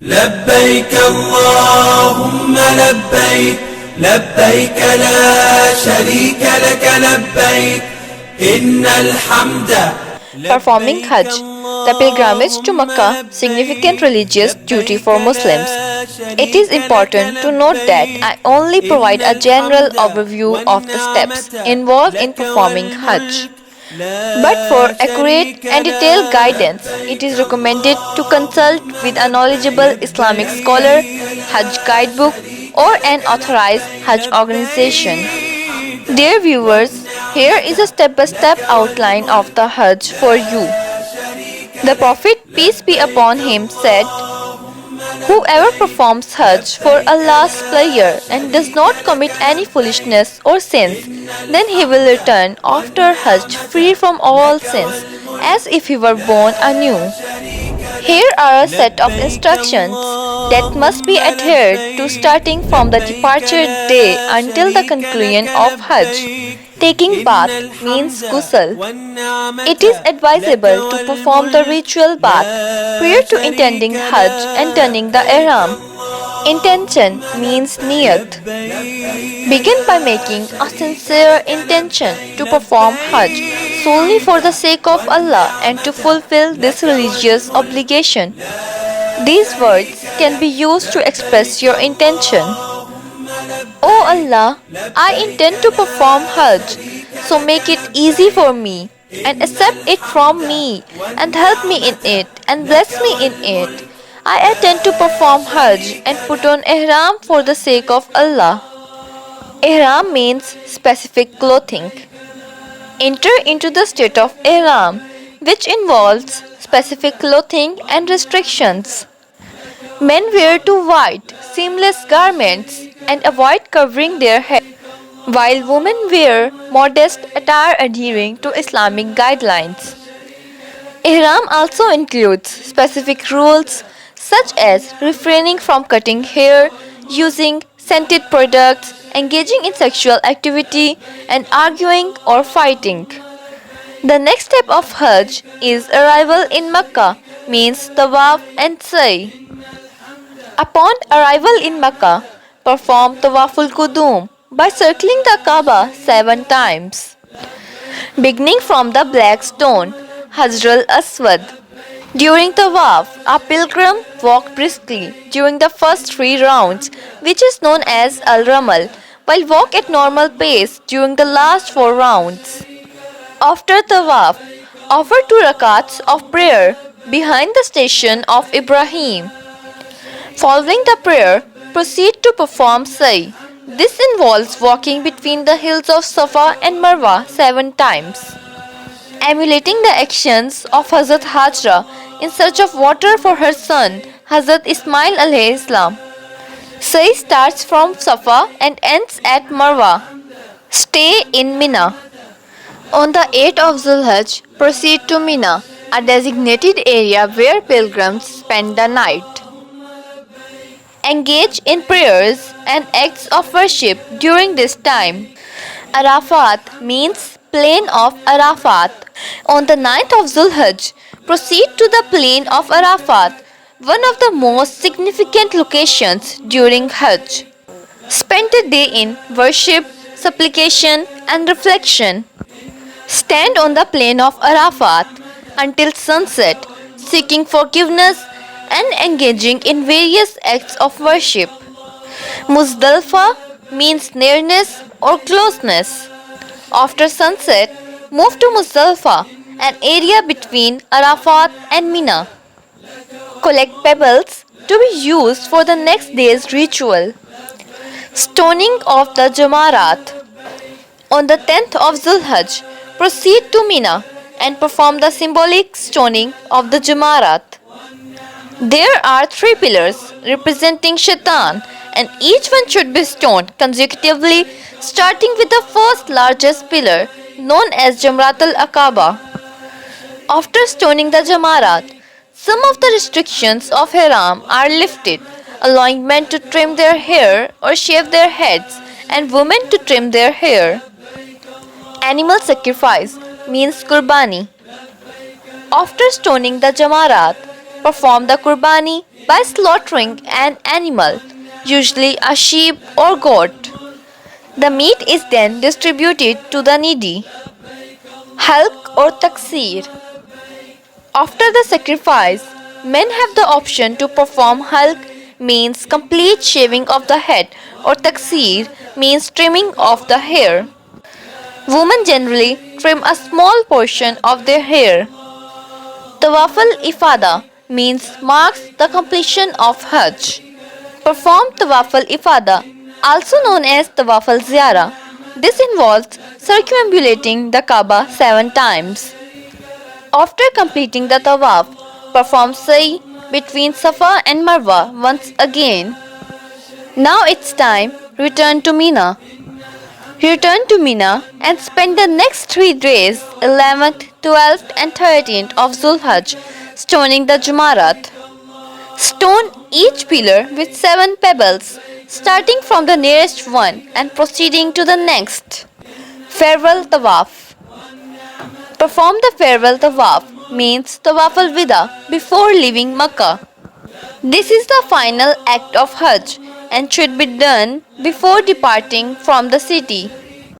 لبيك اللهم لبيك لبيك لا شريك لك لبيك إن الحمد. Performing Hajj, the pilgrimage to Mecca, significant religious duty for Muslims. It is important to note that I only provide a general overview of the steps involved in performing Hajj. But for accurate and detailed guidance, it is recommended to consult with a knowledgeable Islamic scholar, Hajj guidebook, or an authorized Hajj organization. Dear viewers, here is a step-by-step outline of the Hajj for you. The Prophet, peace be upon him, said, "Whoever performs Hajj for Allah's pleasure and does not commit any foolishness or sins, then he will return after Hajj free from all sins, as if he were born anew." Here are a set of instructions that must be adhered to starting from the departure day until the conclusion of Hajj. Taking bath means ghusl. It is advisable to perform the ritual bath prior to intending Hajj and turning the ihram. Intention means niyyah. Begin by making a sincere intention to perform Hajj solely for the sake of Allah and to fulfill this religious obligation. These words can be used to express your intention. "O Allah, I intend to perform Hajj, so make it easy for me and accept it from me and help me in it and bless me in it. I intend to perform Hajj and put on ihram for the sake of Allah." Ihram means specific clothing. Enter into the state of ihram, which involves specific clothing and restrictions. Men wear two white, seamless garments and avoid covering their head, while women wear modest attire adhering to Islamic guidelines. Ihram also includes specific rules such as refraining from cutting hair, using scented products, engaging in sexual activity, and arguing or fighting. The next step of Hajj is arrival in Mecca, means Tawaf and Sa'i. Upon arrival in Mecca, perform Tawaful Qudum by circling the Kaaba 7 times. Beginning from the black stone, Hajar al-Aswad. During Tawaf, a pilgrim walks briskly during the first 3 rounds, which is known as al-Ramal, while walk at normal pace during the last 4 rounds. After Tawaf, offer 2 rakats of prayer behind the station of Ibrahim. Following the prayer, proceed to perform Sa'i. This involves walking between the hills of Safa and Marwa 7 times. Emulating the actions of Hazrat Hajra in search of water for her son, Hazrat Ismail alayhi salam. Sa'i starts from Safa and ends at Marwa. Stay in Mina. On the 8th of Zulhajj, proceed to Mina, a designated area where pilgrims spend the night. Engage in prayers and acts of worship during this time. Arafat means plain of Arafat. On the 9th of Zulhajj, proceed to the plain of Arafat, one of the most significant locations during Hajj. Spend a day in worship, supplication, and reflection. Stand on the plain of Arafat until sunset, seeking forgiveness and engaging in various acts of worship. Muzdalifah means nearness or closeness. After sunset, move to Muzdalifah, an area between Arafat and Mina. Collect pebbles to be used for the next day's ritual. Stoning of the Jamarat. On the 10th of Zulhajj, proceed to Mina and perform the symbolic stoning of the Jamarat. There are 3 pillars representing Shaitan, and each one should be stoned consecutively, starting with the first largest pillar, known as Jamarat al-Aqaba. After stoning the Jamarat, some of the restrictions of Haram are lifted, allowing men to trim their hair or shave their heads, and women to trim their hair. Animal sacrifice means Qurbani. After stoning the Jamarat, perform the Qurbani by slaughtering an animal, usually a sheep or goat. The meat is then distributed to the needy. Halq or taksir. After the sacrifice, men have the option to perform halq, means complete shaving of the head, or taksir, means trimming of the hair. Women generally trim a small portion of their hair. Tawaf al-Ifadah means marks the completion of Hajj. Perform Tawaf al-Ifadah, also known as Tawaf al-Ziyarah. This involves circumambulating the Kaaba 7 times. After completing the Tawaf, perform Sa'i between Safa and Marwa once again. Now it's time, return to Mina. Return to Mina and spend the next 3 days, 11th, 12th and 13th of Zulhajj, stoning the Jamarat. Stone each pillar with 7 pebbles, starting from the nearest one and proceeding to the next. Farewell Tawaf. Perform the farewell Tawaf, means Tawaf al-Wida, before leaving Mecca. This is the final act of Hajj and should be done before departing from the city.